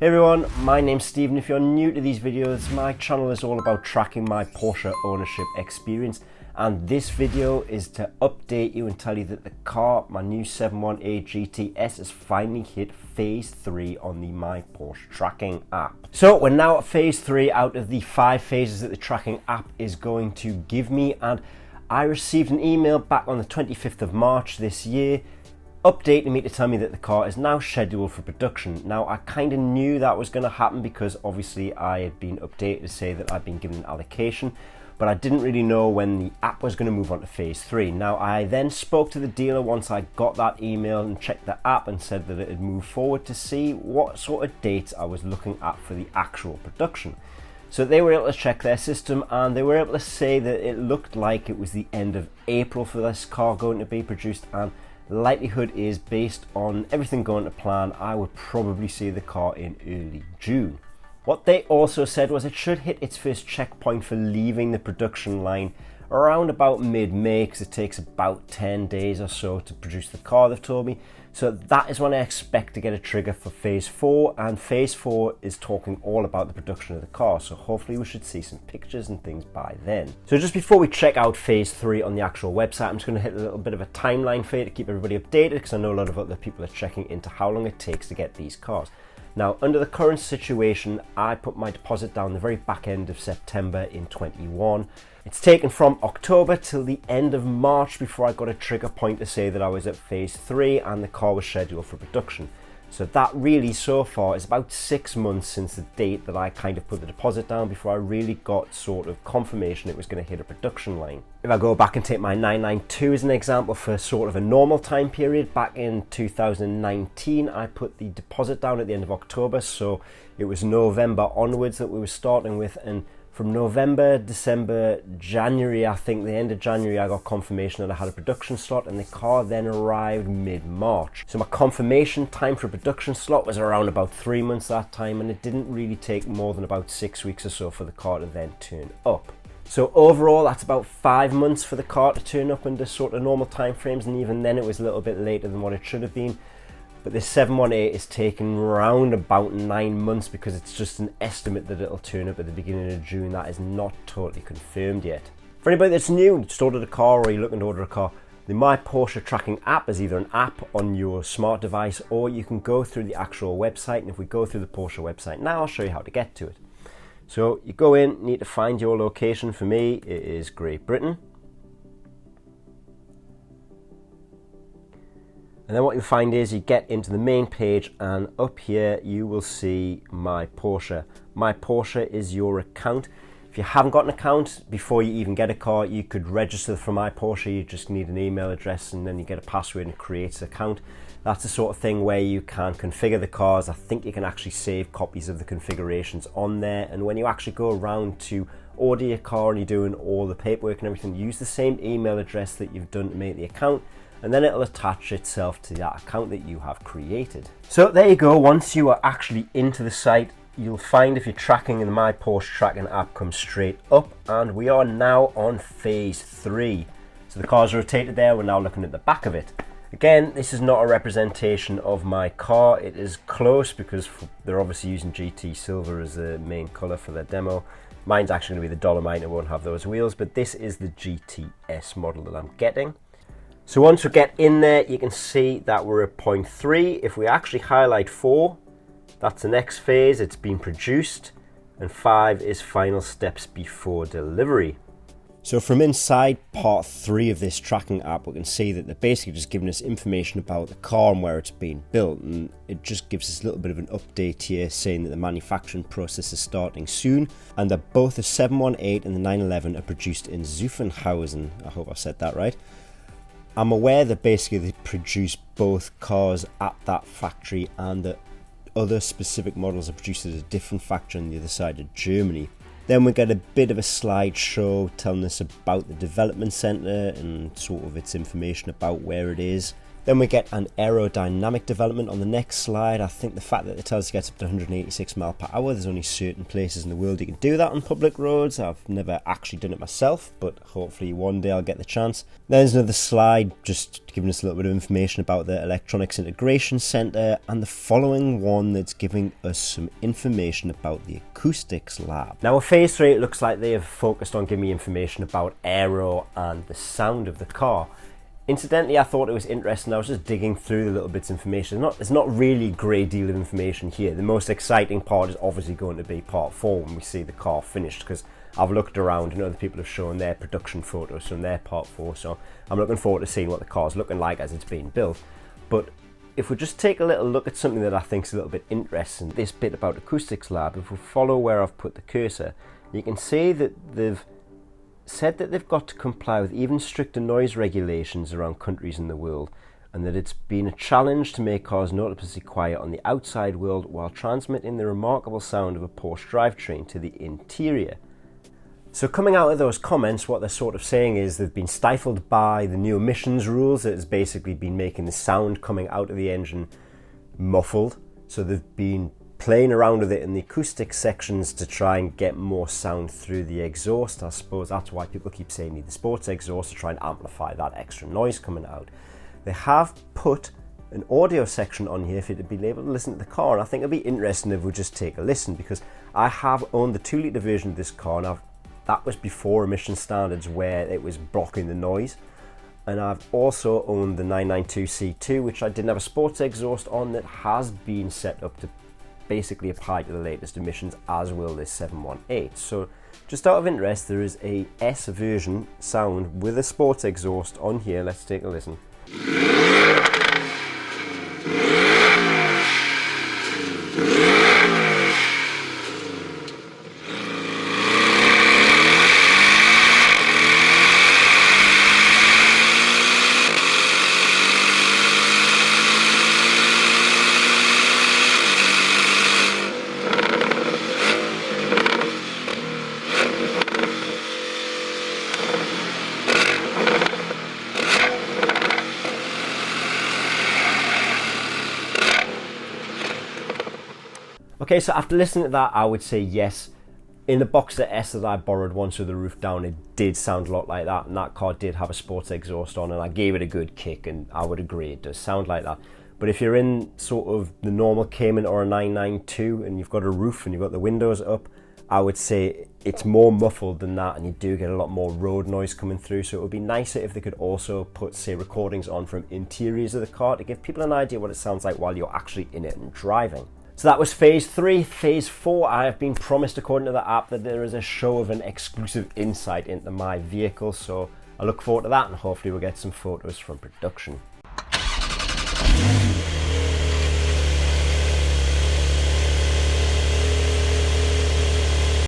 Hey everyone, my name's Stephen. If you're new to these videos, my channel is all about tracking my Porsche ownership experience, and this video is to update you and tell you that the car, my new 718 GTS, has finally hit phase 3 on the My Porsche tracking app. So we're now at phase 3 out of the 5 phases that the tracking app is going to give me, and I received an email back on the 25th of March this year updating me to tell me that the car is now scheduled for production. Now, I kind of knew that was going to happen because obviously I had been updated to say that I'd been given an allocation, but I didn't really know when the app was going to move on to phase 3. Now, I then spoke to the dealer once I got that email and checked the app and said that it had moved forward to see what sort of dates I was looking at for the actual production. So they were able to check their system and they were able to say that it looked like it was the end of April for this car going to be produced, and likelihood is, based on everything going to plan, I would probably see the car in early June. What they also said was it should hit its first checkpoint for leaving the production line around about mid-May, because it takes about 10 days or so to produce the car, they've told me. So that is when I expect to get a trigger for phase 4, and phase 4 is talking all about the production of the car, so hopefully we should see some pictures and things by then. So just before we check out phase 3 on the actual website, I'm just going to hit a little bit of a timeline for you to keep everybody updated, because I know a lot of other people are checking into how long it takes to get these cars. Now, under the current situation, I put my deposit down the very back end of September in 21. It's taken from October till the end of March before I got a trigger point to say that I was at phase 3 and the car was scheduled for production. So that really, so far, is about 6 months since the date that I kind of put the deposit down before I really got sort of confirmation it was going to hit a production line. If I go back and take my 992 as an example for sort of a normal time period, back in 2019, I put the deposit down at the end of October, so it was November onwards that we were starting with, and from November, December, January, I think the end of January, I got confirmation that I had a production slot, and the car then arrived mid-March. So my confirmation time for a production slot was around about 3 months that time, and it didn't really take more than about 6 weeks or so for the car to then turn up. So overall, that's about 5 months for the car to turn up under sort of normal time frames, and even then it was a little bit later than what it should have been. But this 718 is taking around about 9 months because it's just an estimate that it'll turn up at the beginning of June. That is not totally confirmed yet. For anybody that's new, just ordered a car or you're looking to order a car, the My Porsche tracking app is either an app on your smart device, or you can go through the actual website. And if we go through the Porsche website now, I'll show you how to get to it. So you go in, need to find your location. For me, it is Great Britain. And then what you'll find is you get into the main page, and up here you will see My Porsche. My Porsche is your account. If you haven't got an account, before you even get a car, you could register for My Porsche. You just need an email address and then you get a password and it creates an account. That's the sort of thing where you can configure the cars. I think you can actually save copies of the configurations on there, and when you actually go around to order your car and you're doing all the paperwork and everything, use the same email address that you've done to make the account, and then it'll attach itself to that account that you have created. So there you go. Once you are actually into the site, you'll find if you're tracking in the My Porsche tracking app comes straight up, and we are now on phase 3. So the car's rotated there, we're now looking at the back of it. Again, this is not a representation of my car. It is close because they're obviously using GT Silver as the main colour for their demo. Mine's actually going to be the Dolomite, it won't have those wheels, but this is the GTS model that I'm getting. So once we get in there, you can see that we're at point 3. If we actually highlight 4, that's the next phase, it's been produced, and 5 is final steps before delivery. So from inside part 3 of this tracking app, we can see that they're basically just giving us information about the car and where it's being built, and it just gives us a little bit of an update here saying that the manufacturing process is starting soon, and that both the 718 and the 911 are produced in Zuffenhausen. I hope I said that right. I'm aware that basically they produce both cars at that factory, and that other specific models are produced at a different factory on the other side of Germany. Then we get a bit of a slideshow telling us about the development centre and sort of its information about where it is. Then we get an aerodynamic development on the next slide. I think the fact that it tells you gets up to 186 miles per hour, there's only certain places in the world you can do that on public roads. I've never actually done it myself, but hopefully one day I'll get the chance. There's another slide just giving us a little bit of information about the Electronics Integration Center, and the following one that's giving us some information about the Acoustics Lab. Now with phase 3, it looks like they have focused on giving me information about aero and the sound of the car. Incidentally, I thought it was interesting. I was just digging through the little bits of information. There's not really a great deal of information here. The most exciting part is obviously going to be part 4 when we see the car finished, because I've looked around and other people have shown their production photos from their part 4, so I'm looking forward to seeing what the car's looking like as it's being built. But if we just take a little look at something that I think is a little bit interesting, this bit about Acoustics Lab, if we follow where I've put the cursor, you can see that they've said that they've got to comply with even stricter noise regulations around countries in the world, and that it's been a challenge to make cars noticeably quiet on the outside world while transmitting the remarkable sound of a Porsche drivetrain to the interior. So coming out of those comments, what they're sort of saying is they've been stifled by the new emissions rules that has basically been making the sound coming out of the engine muffled. So they've been playing around with it in the acoustic sections to try and get more sound through the exhaust. I suppose that's why people keep saying need the sports exhaust, to try and amplify that extra noise coming out. They have put an audio section on here for you to be able to listen to the car, and I think it'd be interesting if we just take a listen, because I have owned the 2-litre version of this car, and that was before emission standards where it was blocking the noise. And I've also owned the 992 C2, which I didn't have a sports exhaust on, that has been set up to basically apply to the latest emissions, as will this 718. So just out of interest, there is a S version sound with a sports exhaust on here. Let's take a listen. Okay, so after listening to that, I would say yes. In the Boxer S that I borrowed once with the roof down, it did sound a lot like that, and that car did have a sports exhaust on, and I gave it a good kick, and I would agree it does sound like that. But if you're in sort of the normal Cayman or a 992 and you've got a roof and you've got the windows up, I would say it's more muffled than that, and you do get a lot more road noise coming through. So it would be nicer if they could also put, say, recordings on from interiors of the car to give people an idea what it sounds like while you're actually in it and driving. So that was phase 3. Phase 4, I have been promised, according to the app, that there is a show of an exclusive insight into my vehicle. So I look forward to that, and hopefully we'll get some photos from production.